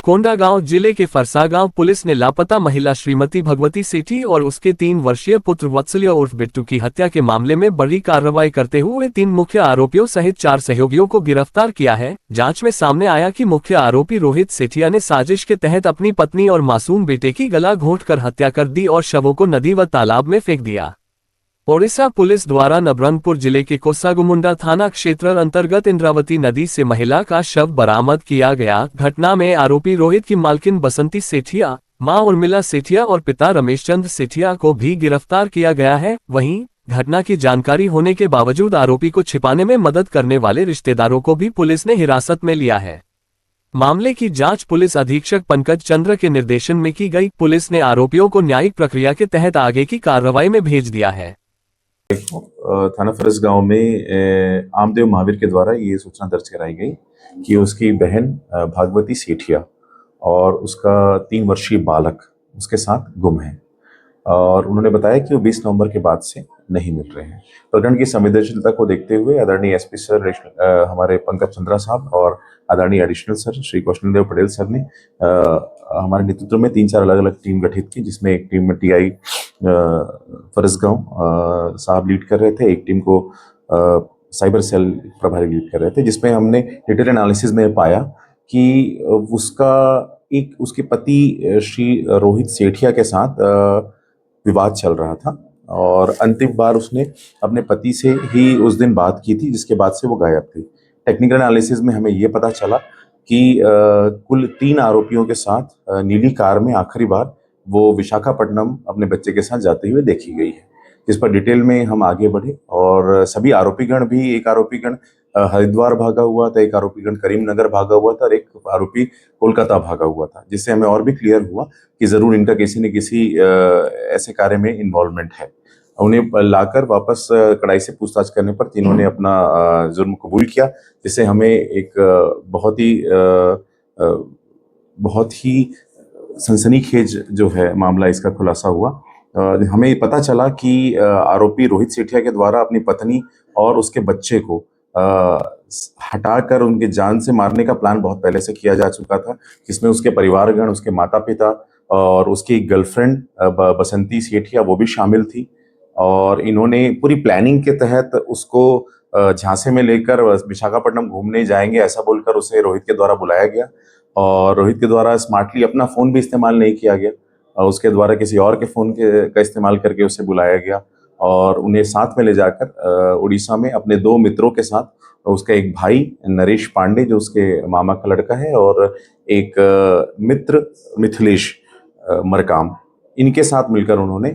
कोंडागांव जिले के फरसागांव पुलिस ने लापता महिला श्रीमती भगवती सेठी और उसके 3 वर्षीय पुत्र वत्सल्य उर्फ बिट्टू की हत्या के मामले में बड़ी कार्रवाई करते हुए 3 मुख्य आरोपियों सहित 4 सहयोगियों को गिरफ्तार किया है। जांच में सामने आया कि मुख्य आरोपी रोहित सेठिया ने साजिश के तहत अपनी पत्नी और मासूम बेटे की गला घोंटकर हत्या कर दी और शवों को नदी व तालाब में फेंक दिया। ओडिशा पुलिस द्वारा नबरंगपुर जिले के कोसागुमुंडा थाना क्षेत्र अंतर्गत इंद्रावती नदी से महिला का शव बरामद किया गया। घटना में आरोपी रोहित की मालकिन बसंती सेठिया, मां उर्मिला सेठिया और पिता रमेश चंद्र सेठिया को भी गिरफ्तार किया गया है। वहीं घटना की जानकारी होने के बावजूद आरोपी को छिपाने में मदद करने वाले रिश्तेदारों को भी पुलिस ने हिरासत में लिया है। मामले की जांच पुलिस अधीक्षक पंकज चंद्र के निर्देशन में की गई। पुलिस ने आरोपियों को न्यायिक प्रक्रिया के तहत आगे की कार्रवाई में भेज दिया है। थाना फरसगांव में आमदेव महावीर के द्वारा ये सूचना दर्ज कराई गई कि उसकी बहन भागवती सेठिया और उसका 3 वर्षीय बालक उसके साथ गुम है और उन्होंने बताया कि वो 20 नवंबर के बाद से नहीं मिल रहे हैं। प्रकरण की संवेदनशीलता को देखते हुए आदरणीय एसपी सर हमारे पंकज चंद्रा साहब और आदरणीय additional sir Shri Kaushal Dev Patel sir ने हमारे नेतृत्व में 3-4 अलग अलग टीम गठित की, जिसमें एक टीम में टीआई फरसगांव साहब लीड कर रहे थे, एक टीम को साइबर सेल प्रभारी लीड कर रहे थे, जिसमें हमने डिटेल एनालिसिस में पाया कि उसके पति श्री रोहित सेठिया के साथ विवाद चल रहा था और अंतिम बार उसने अपने पति से ही उस दिन बात की थी, जिसके बाद से वो गायब थी। टेक्निकल एनालिसिस में हमें ये पता चला कि कुल 3 आरोपियों के साथ नीली कार में आखिरी बार वो विशाखापट्टनम अपने बच्चे के साथ जाते हुए देखी गई है। इस पर डिटेल में हम आगे बढ़े और सभी आरोपीगण भी, एक आरोपीगण हरिद्वार भागा हुआ था, एक आरोपीगण करीमनगर भागा हुआ था और एक आरोपी कोलकाता भागा हुआ था, जिससे हमें और भी क्लियर हुआ कि जरूर इनका किसी न किसी ऐसे कार्य में इन्वॉल्वमेंट है। उन्हें लाकर वापस कड़ाई से पूछताछ करने पर तीनों ने अपना जुर्म कबूल किया, जिससे हमें एक बहुत ही सनसनीखेज जो है मामला इसका खुलासा हुआ। हमें पता चला कि आरोपी रोहित सेठिया के द्वारा अपनी पत्नी और उसके बच्चे को हटाकर उनके जान से मारने का प्लान बहुत पहले से किया जा चुका था, जिसमें उसके परिवारगण, उसके माता पिता और उसकी गर्लफ्रेंड बसंती सेठिया वो भी शामिल थी। और इन्होंने पूरी प्लानिंग के तहत उसको झांसे में लेकर विशाखापट्टनम घूमने जाएंगे ऐसा बोलकर उसे रोहित के द्वारा बुलाया गया और रोहित के द्वारा स्मार्टली अपना फ़ोन भी इस्तेमाल नहीं किया गया और उसके द्वारा किसी और के फ़ोन का इस्तेमाल करके उसे बुलाया गया और उन्हें साथ में ले जाकर उड़ीसा में अपने 2 मित्रों के साथ, उसका एक भाई नरेश पांडे जो उसके मामा का लड़का है और एक मित्र मिथिलेश मरकाम, इनके साथ मिलकर उन्होंने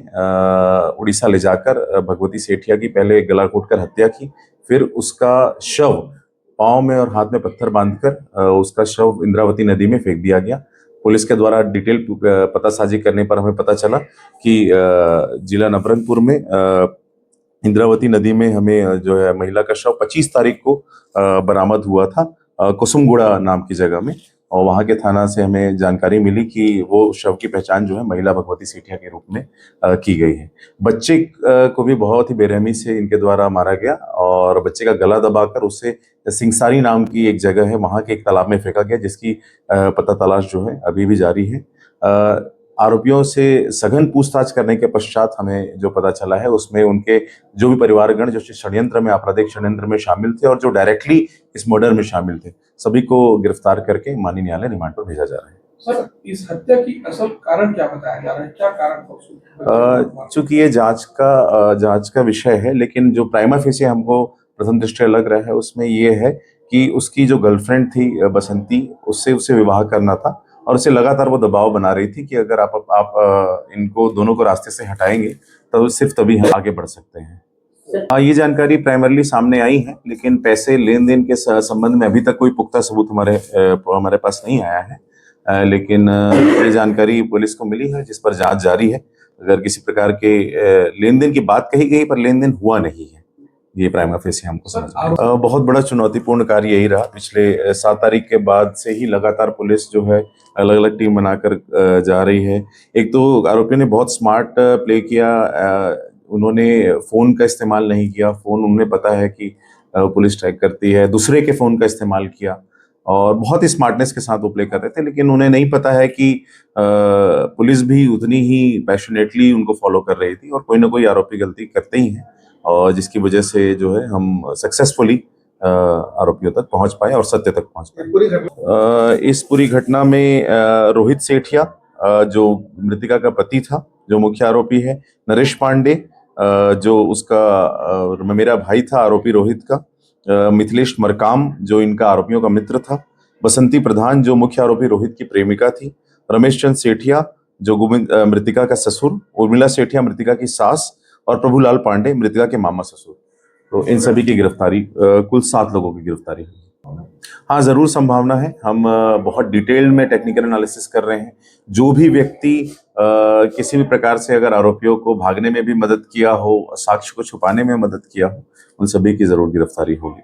उड़ीसा ले जाकर भगवती सेठिया की पहले गला घोंटकर हत्या की, फिर उसका शव पाँव में और हाथ में पत्थर बांधकर उसका शव इंद्रावती नदी में फेंक दिया गया। पुलिस के द्वारा डिटेल पतासाजी करने पर हमें पता चला कि जिला नबरंगपुर में इंद्रावती नदी में हमें जो है महिला का शव 25 तारीख को बरामद हुआ था कुसुमगुड़ा नाम की जगह में, और वहाँ के थाना से हमें जानकारी मिली कि वो शव की पहचान जो है महिला भगवती सेठिया के रूप में की गई है। बच्चे को भी बहुत ही बेरहमी से इनके द्वारा मारा गया और बच्चे का गला दबाकर उसे सिंगसारी नाम की एक जगह है वहाँ के एक तालाब में फेंका गया, जिसकी पता तलाश जो है अभी भी जारी है। आरोपियों से सघन पूछताछ करने के पश्चात हमें जो पता चला है उसमें उनके जो भी परिवारगण जो षड्यंत्र में, आपराधिक षड्यंत्र में शामिल थे और जो डायरेक्टली इस मर्डर में शामिल थे, सभी को गिरफ्तार करके माननीय न्यायालय रिमांड पर भेजा जा रहा है। सर, इस हत्या की असल कारण क्या बताया जा रहा है? क्या कारण? चूंकि ये जांच का विषय है, लेकिन जो प्राइमा फेसी हमको प्रथम दृष्टया लग रहा है उसमें ये है कि उसकी जो गर्लफ्रेंड थी बसंती, उससे उसे विवाह करना था और उसे लगातार वो दबाव बना रही थी कि अगर आप इनको दोनों को रास्ते से हटाएंगे तो सिर्फ तभी हम आगे बढ़ सकते हैं। हाँ, ये जानकारी प्राइमरली सामने आई है, लेकिन पैसे लेन देन के संबंध में अभी तक कोई पुख्ता सबूत हमारे पास नहीं आया है, लेकिन ये जानकारी पुलिस को मिली है जिस पर जांच जारी है। अगर किसी प्रकार के लेन देन की बात कही गई पर लेन देन हुआ नहीं है, ये प्राइमा फेसी हमको समझ में बहुत बड़ा चुनौतीपूर्ण कार्य यही रहा। पिछले 7 तारीख के बाद से ही लगातार पुलिस जो है अलग अलग टीम बनाकर जा रही है। एक तो आरोपियों ने बहुत स्मार्ट प्ले किया, उन्होंने फ़ोन का इस्तेमाल नहीं किया, फ़ोन उन्हें पता है कि पुलिस ट्रैक करती है, दूसरे के फ़ोन का इस्तेमाल किया और बहुत ही स्मार्टनेस के साथ वो प्ले कर रहे थे, लेकिन उन्हें नहीं पता है कि पुलिस भी उतनी ही पैशनेटली उनको फॉलो कर रही थी और कोई ना कोई आरोपी गलती करते ही हैं, और जिसकी वजह से जो है हम सक्सेसफुली आरोपियों तक पहुंच पाए और सत्य तक पहुंच पाए। पूरी घटना इस पूरी घटना में रोहित सेठिया, जो मृतिका का पति था, जो मुख्य आरोपी है, नरेश पांडे, जो उसका मेरा भाई था आरोपी रोहित का, मिथिलेश मरकाम, जो इनका आरोपियों का मित्र था, बसंती प्रधान, जो मुख्य आरोपी रोहित की प्रेमिका थी, रमेश चंद सेठिया, जो मृतिका का ससुर, उर्मिला सेठिया मृतिका की सास, और प्रभुलाल पांडे मृतिका के मामा ससुर। तो इन सभी की गिरफ्तारी, कुल 7 लोगों की गिरफ्तारी हुई। हाँ, जरूर संभावना है। हम बहुत डिटेल में टेक्निकल एनालिसिस कर रहे हैं। जो भी व्यक्ति किसी भी प्रकार से अगर आरोपियों को भागने में भी मदद किया हो, साक्ष्य को छुपाने में मदद किया हो, उन सभी की जरूर गिरफ्तारी होगी।